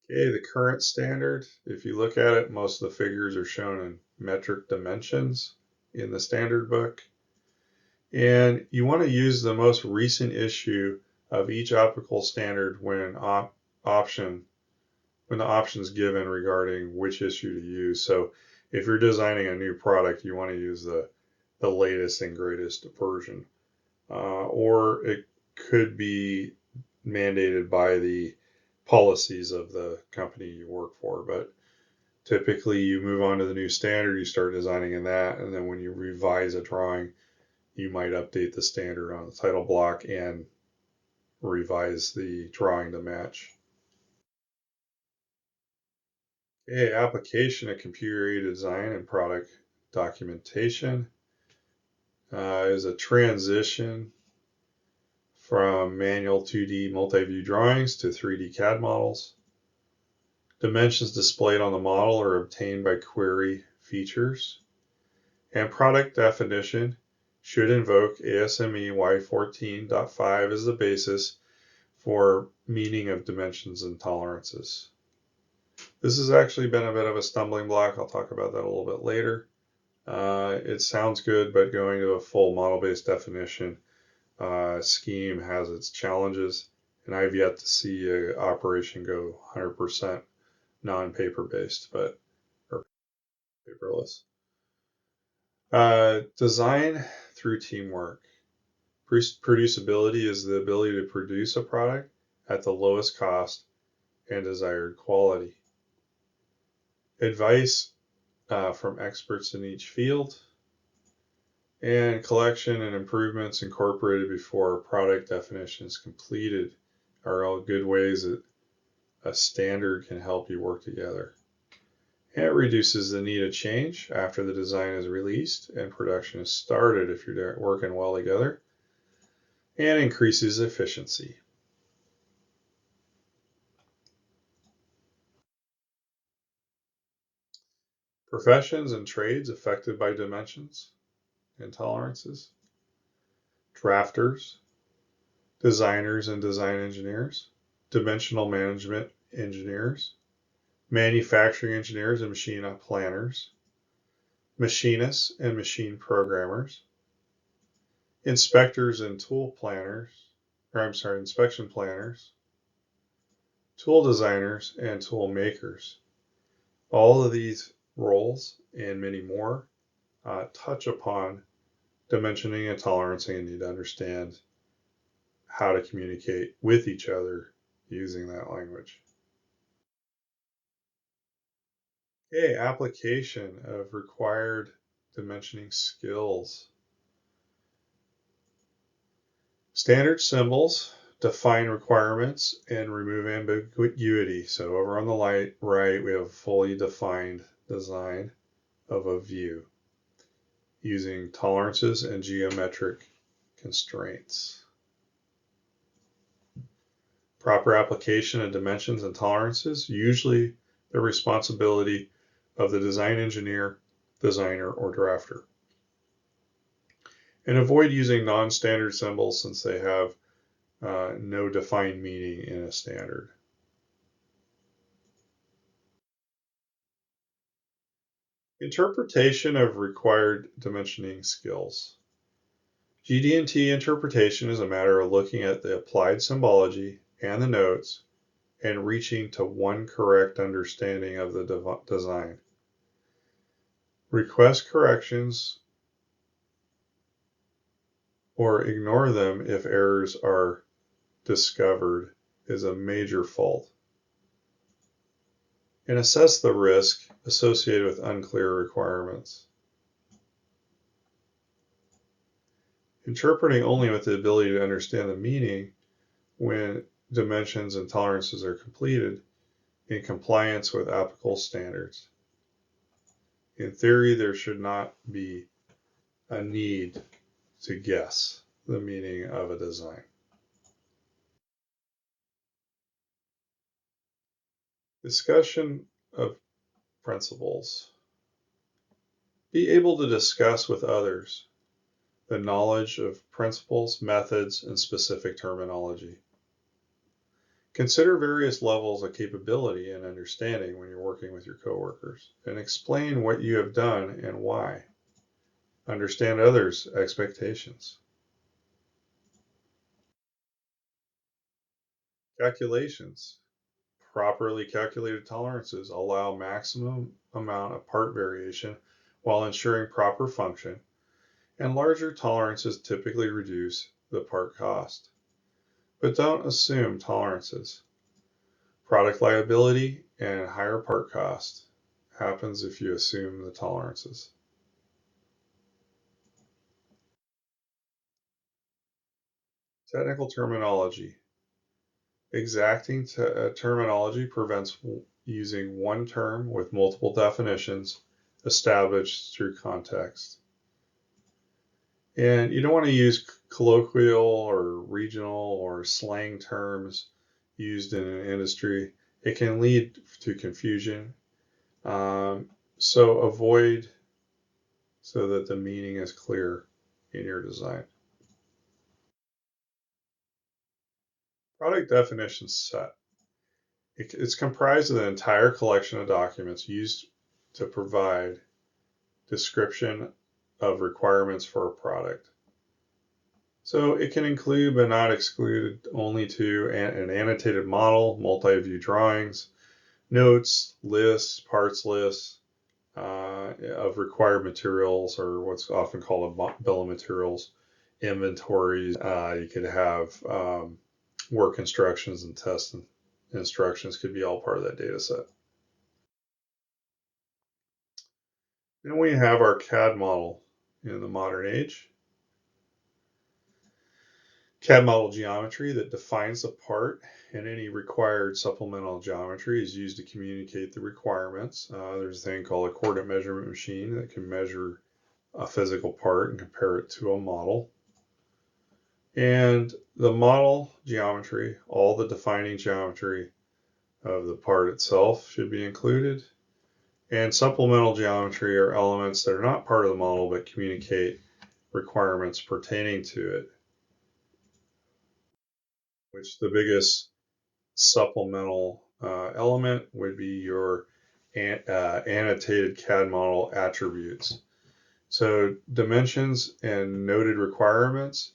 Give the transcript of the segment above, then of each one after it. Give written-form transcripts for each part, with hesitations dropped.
Okay, the current standard, if you look at it, most of the figures are shown in metric dimensions in the standard book. And you want to use the most recent issue of each optical standard option when the options given regarding which issue to use. So if you're designing a new product, you want to use the latest and greatest version. Or it could be mandated by the policies of the company you work for. But typically you move on to the new standard, you start designing in that, and then when you revise a drawing, you might update the standard on the title block and revise the drawing to match. Okay, application of computer-aided design and product documentation is a transition from manual 2D multi-view drawings to 3D CAD models. Dimensions displayed on the model are obtained by query features. And product definition should invoke ASME Y14.5 as the basis for meaning of dimensions and tolerances. This has actually been a bit of a stumbling block. I'll talk about that a little bit later. It sounds good, but going to a full model-based definition scheme has its challenges, and I've yet to see an operation go 100% non-paper-based, or paperless. Design through teamwork. Producibility is the ability to produce a product at the lowest cost and desired quality. Advice from experts in each field, and collection and improvements incorporated before product definition is completed are all good ways that a standard can help you work together. And it reduces the need of change after the design is released and production is started if you're working well together, and increases efficiency. Professions and trades affected by dimensions and tolerances. Drafters, designers and design engineers, dimensional management engineers, manufacturing engineers and machine planners, machinists and machine programmers, inspectors and inspection planners, tool designers and tool makers. All of these roles and many more touch upon dimensioning and tolerancing, and need to understand how to communicate with each other using that language. Okay, application of required dimensioning skills. Standard symbols define requirements and remove ambiguity. So over on the right, we have a fully defined design of a view using tolerances and geometric constraints. Proper application of dimensions and tolerances, usually the responsibility of the design engineer, designer, or drafter. And avoid using non-standard symbols since they have no defined meaning in a standard. Interpretation of required dimensioning skills. GD&T interpretation is a matter of looking at the applied symbology and the notes and reaching to one correct understanding of the design. Request corrections or ignore them if errors are discovered is a major fault. And assess the risk associated with unclear requirements. Interpreting only with the ability to understand the meaning when dimensions and tolerances are completed in compliance with applicable standards. In theory, there should not be a need to guess the meaning of a design. Discussion of principles. Be able to discuss with others the knowledge of principles, methods, and specific terminology. Consider various levels of capability and understanding when you're working with your coworkers, and explain what you have done and why. Understand others' expectations. Calculations. Properly calculated tolerances allow maximum amount of part variation while ensuring proper function, and larger tolerances typically reduce the part cost. But don't assume tolerances. Product liability and higher part cost happens if you assume the tolerances. Technical terminology. Exacting terminology prevents using one term with multiple definitions established through context. And you don't want to use colloquial or regional or slang terms used in an industry. It can lead to confusion. So avoid so that the meaning is clear in your design. Product definition set. It's comprised of the entire collection of documents used to provide description of requirements for a product. So it can include but not exclude only to an annotated model, multi-view drawings, notes, lists, parts lists of required materials, or what's often called a bill of materials, inventories. You could have work instructions and test instructions could be all part of that data set. Then we have our CAD model in the modern age. CAD model geometry that defines the part, and any required supplemental geometry is used to communicate the requirements. There's a thing called a coordinate measurement machine that can measure a physical part and compare it to a model. And the model geometry, all the defining geometry of the part itself should be included. And supplemental geometry are elements that are not part of the model but communicate requirements pertaining to it, which the biggest supplemental element would be your annotated CAD model attributes. So dimensions and noted requirements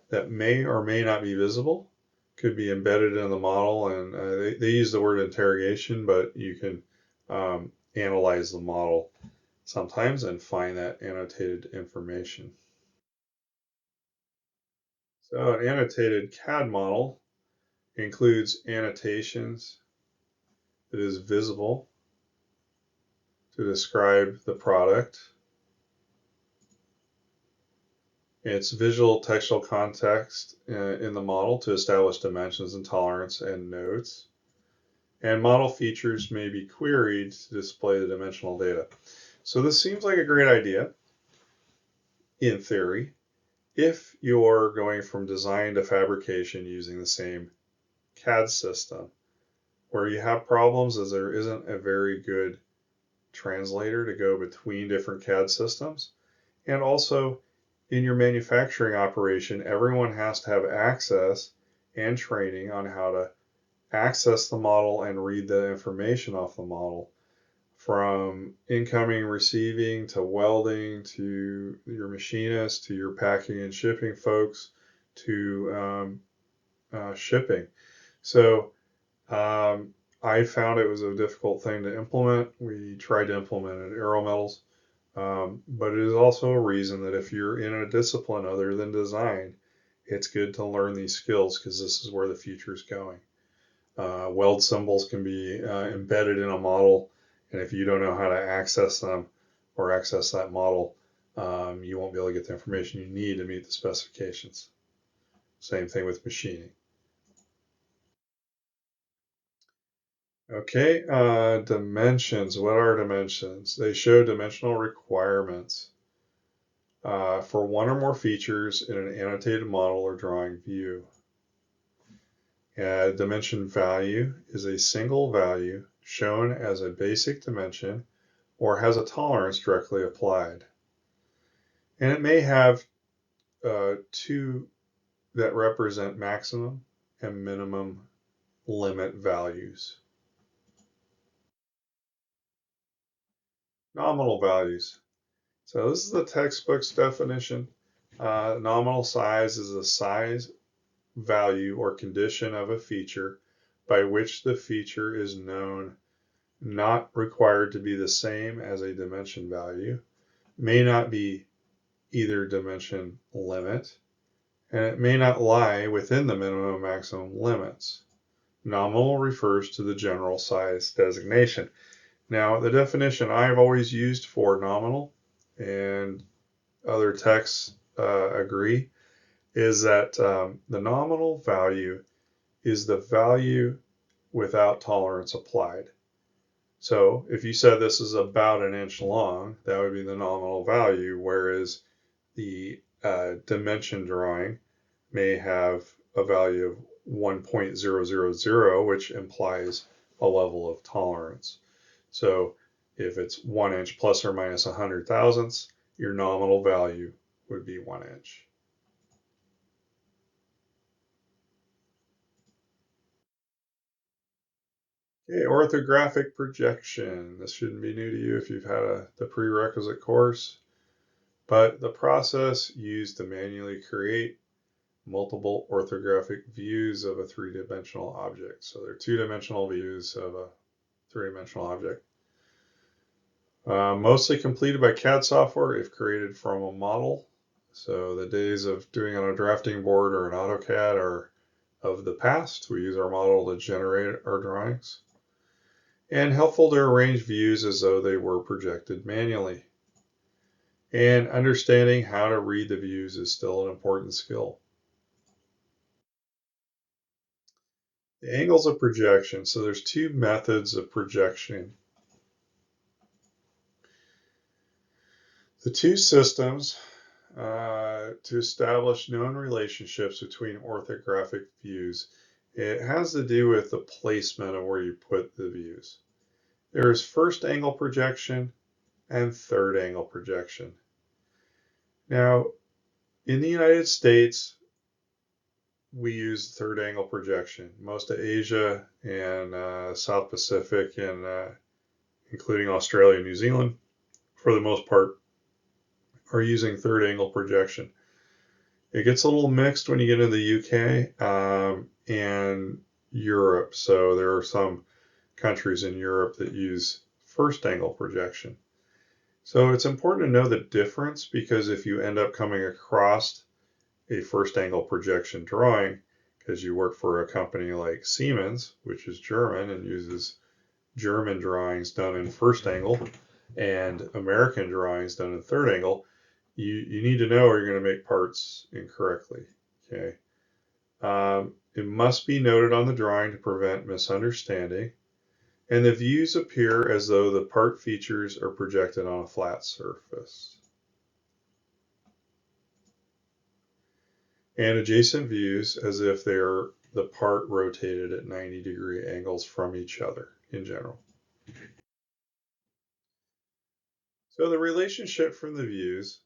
that may or may not be visible could be embedded in the model, and they use the word interrogation, but you can analyze the model sometimes and find that annotated information. So an annotated CAD model includes annotations that is visible to describe the product. It's visual textual context in the model to establish dimensions and tolerance and nodes. And model features may be queried to display the dimensional data. So this seems like a great idea in theory if you're going from design to fabrication using the same CAD system. Where you have problems is there isn't a very good translator to go between different CAD systems. And also in your manufacturing operation, everyone has to have access and training on how to access the model and read the information off the model, from incoming, receiving, to welding, to your machinist, to your packing and shipping folks, to shipping. So I found it was a difficult thing to implement. We tried to implement it at Aero Metals, but it is also a reason that if you're in a discipline other than design, it's good to learn these skills because this is where the future is going. Weld symbols can be embedded in a model, and if you don't know how to access them or access that model, you won't be able to get the information you need to meet the specifications. Same thing with machining. Okay, dimensions. What are dimensions? They show dimensional requirements for one or more features in an annotated model or drawing view. Dimension value is a single value shown as a basic dimension or has a tolerance directly applied. And it may have two that represent maximum and minimum limit values. Nominal values. So this is the textbook's definition. Nominal size is the size, value, or condition of a feature by which the feature is known, not required to be the same as a dimension value, may not be either dimension limit, and it may not lie within the minimum and maximum limits. Nominal refers to the general size designation. Now, the definition I've always used for nominal, and other texts agree, is that the nominal value is the value without tolerance applied. So if you said this is about an inch long, that would be the nominal value, whereas the dimension drawing may have a value of 1.000, which implies a level of tolerance. So if it's 1 inch plus or minus 100 thousandths, your nominal value would be 1 inch. Okay, orthographic projection. This shouldn't be new to you if you've had the prerequisite course, but the process used to manually create multiple orthographic views of a three-dimensional object. So they're two-dimensional views of a three-dimensional object. Mostly completed by CAD software if created from a model. So the days of doing on a drafting board or an AutoCAD are of the past. We use our model to generate our drawings. And helpful to arrange views as though they were projected manually. And understanding how to read the views is still an important skill. The angles of projection. So there's two methods of projection. The two systems to establish known relationships between orthographic views. It has to do with the placement of where you put the views. There is first angle projection and third angle projection. Now, in the United States, we use third angle projection. Most of Asia and South Pacific and including Australia and New Zealand, for the most part, are using third angle projection. It gets a little mixed when you get into the UK and Europe. So there are some countries in Europe that use first angle projection. So it's important to know the difference, because if you end up coming across a first angle projection drawing, because you work for a company like Siemens, which is German and uses German drawings done in first angle and American drawings done in third angle, you need to know or you're going to make parts incorrectly. Okay. It must be noted on the drawing to prevent misunderstanding, and the views appear as though the part features are projected on a flat surface. And adjacent views as if they're the part rotated at 90-degree angles from each other in general. So the relationship from the views.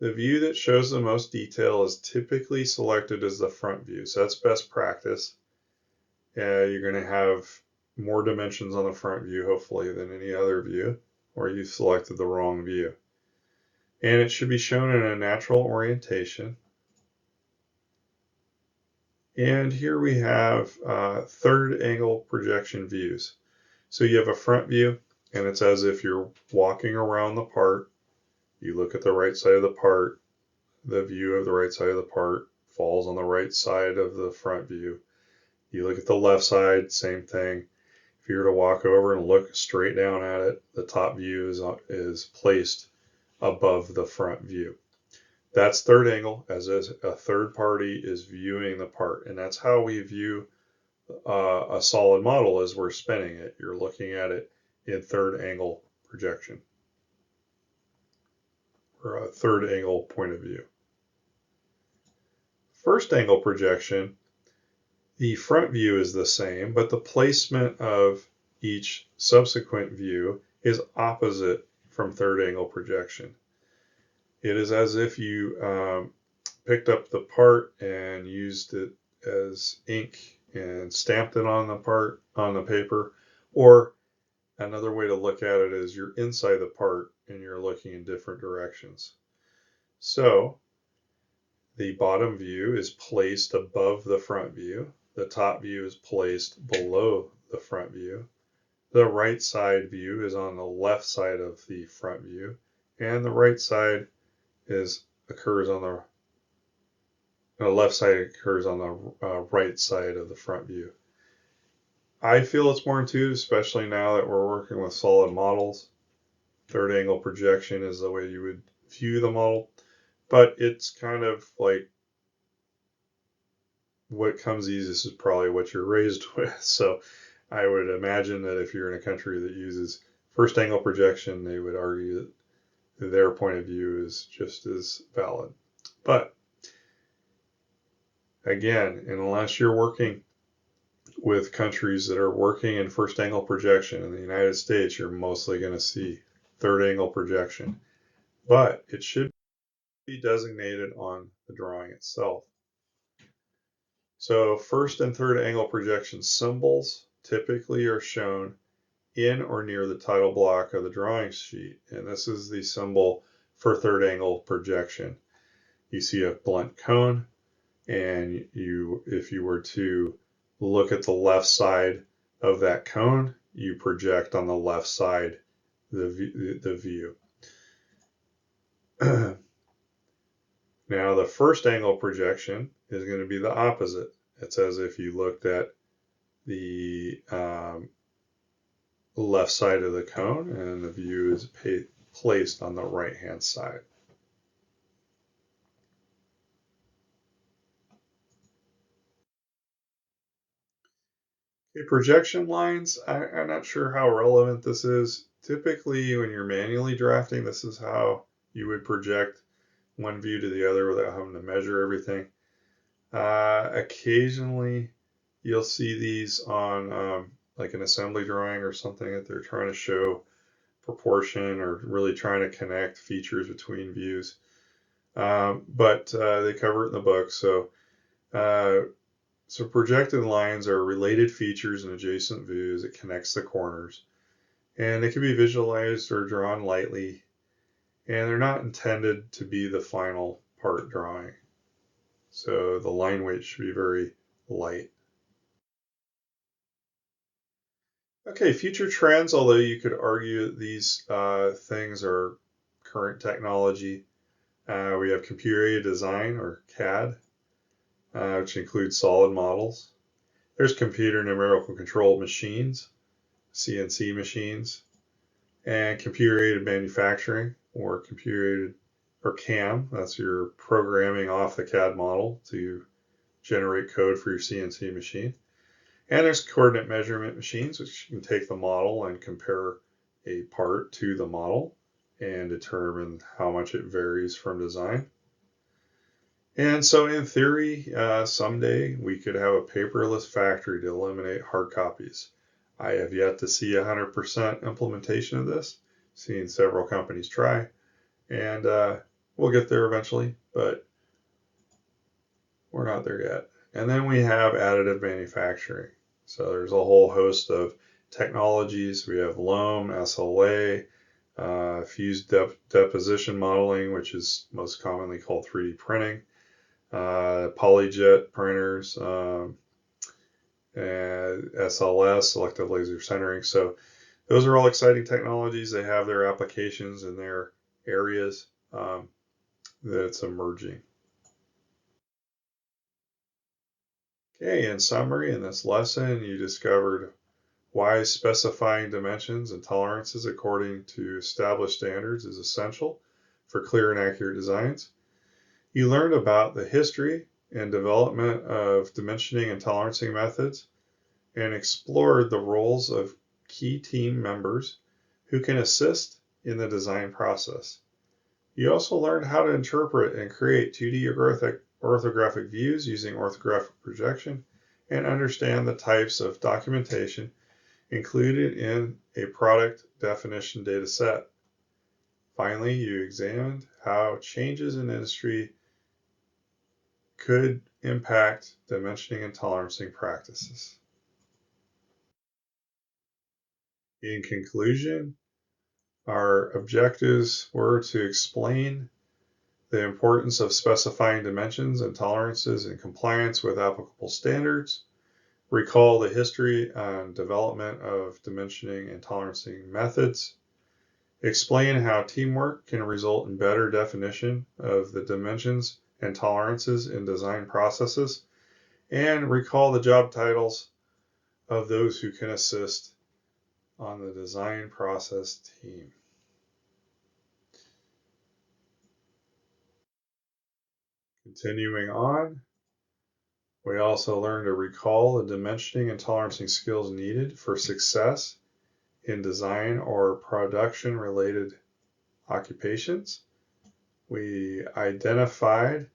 The view that shows the most detail is typically selected as the front view. So that's best practice. You're going to have more dimensions on the front view, hopefully, than any other view, or you've selected the wrong view. And it should be shown in a natural orientation. And here we have third angle projection views. So you have a front view, and it's as if you're walking around the part. You look at the right side of the part. The view of the right side of the part falls on the right side of the front view. You look at the left side, same thing. If you were to walk over and look straight down at it, the top view is placed above the front view. That's third angle, as a third party is viewing the part. And that's how we view a solid model as we're spinning it. You're looking at it in third angle projection, or a third angle point of view. First angle projection, the front view is the same, but the placement of each subsequent view is opposite from third angle projection. It is as if you picked up the part and used it as ink and stamped it on the paper, or another way to look at it is you're inside the part and you're looking in different directions. So the bottom view is placed above the front view. The top view is placed below the front view. The right side view is on the left side of the front view, and the right side occurs on the left side occurs on the right side of the front view. I feel it's more intuitive, especially now that we're working with solid models. Third angle projection is the way you would view the model, but it's kind of like what comes easiest is probably what you're raised with. So I would imagine that if you're in a country that uses first angle projection, they would argue that their point of view is just as valid. But again, unless you're working with countries that are working in first angle projection, in the United States, you're mostly going to see third angle projection. But it should be designated on the drawing itself. So first and third angle projection symbols typically are shown in or near the title block of the drawing sheet. And this is the symbol for third angle projection. You see a blunt cone, and if you were to look at the left side of that cone, you project on the left side the view. Now the first angle projection is going to be the opposite. It's as if you looked at the left side of the cone, and the view is placed on the right hand side. Okay, projection lines, I'm not sure how relevant this is. Typically when you're manually drafting, this is how you would project one view to the other without having to measure everything. Occasionally you'll see these on like an assembly drawing or something that they're trying to show proportion or really trying to connect features between views. But they cover it in the book. So projected lines are related features and adjacent views that connects the corners. And they can be visualized or drawn lightly. And they're not intended to be the final part drawing. So the line weight should be very light. Okay, future trends, although you could argue that these things are current technology. We have computer-aided design, or CAD, which includes solid models. There's computer numerical controlled machines, CNC machines, and computer-aided manufacturing, or computer-aided, or CAM. That's your programming off the CAD model to generate code for your CNC machine. And there's coordinate measurement machines, which can take the model and compare a part to the model and determine how much it varies from design. And so in theory, someday we could have a paperless factory to eliminate hard copies. I have yet to see 100% implementation of this, seen several companies try, and we'll get there eventually, but we're not there yet. And then we have additive manufacturing. So there's a whole host of technologies. We have loam, SLA, fused deposition modeling, which is most commonly called 3D printing, polyjet printers, and SLS, selective laser centering. So those are all exciting technologies. They have their applications in their areas that's emerging. Okay, in summary, in this lesson, you discovered why specifying dimensions and tolerances according to established standards is essential for clear and accurate designs. You learned about the history and development of dimensioning and tolerancing methods, and explored the roles of key team members who can assist in the design process. You also learned how to interpret and create 2D orthographic views using orthographic projection, and understand the types of documentation included in a product definition data set. Finally, you examined how changes in industry could impact dimensioning and tolerancing practices. In conclusion, our objectives were to explain the importance of specifying dimensions and tolerances in compliance with applicable standards, recall the history and development of dimensioning and tolerancing methods, explain how teamwork can result in better definition of the dimensions and tolerances in design processes, and recall the job titles of those who can assist on the design process team. Continuing on, we also learned to recall the dimensioning and tolerancing skills needed for success in design or production related occupations. We identified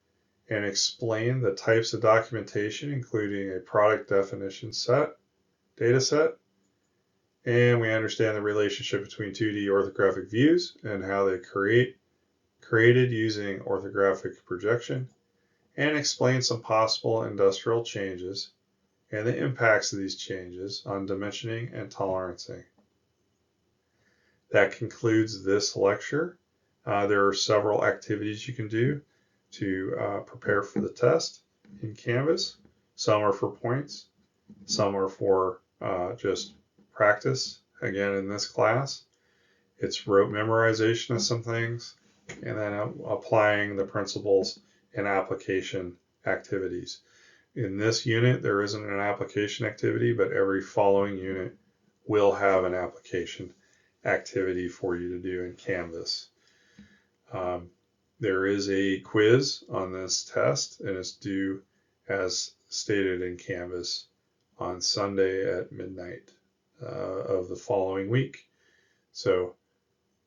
and explained the types of documentation, including a product definition data set, and we understand the relationship between 2D orthographic views and how they created using orthographic projection, and explain some possible industrial changes and the impacts of these changes on dimensioning and tolerancing. That concludes this lecture. There are several activities you can do to prepare for the test in Canvas. Some are for points, some are for just practice. Again, in this class, it's rote memorization of some things and then applying the principles and application activities. In this unit, there isn't an application activity, but every following unit will have an application activity for you to do in Canvas. There is a quiz on this test, and it's due as stated in Canvas on Sunday at midnight of the following week. So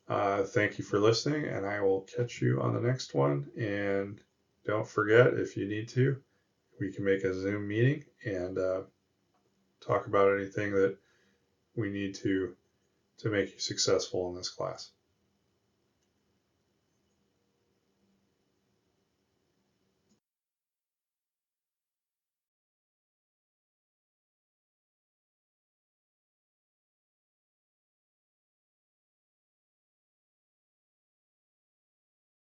thank you for listening, and I will catch you on the next one. And don't forget, if you need to, we can make a Zoom meeting and talk about anything that we need to make you successful in this class.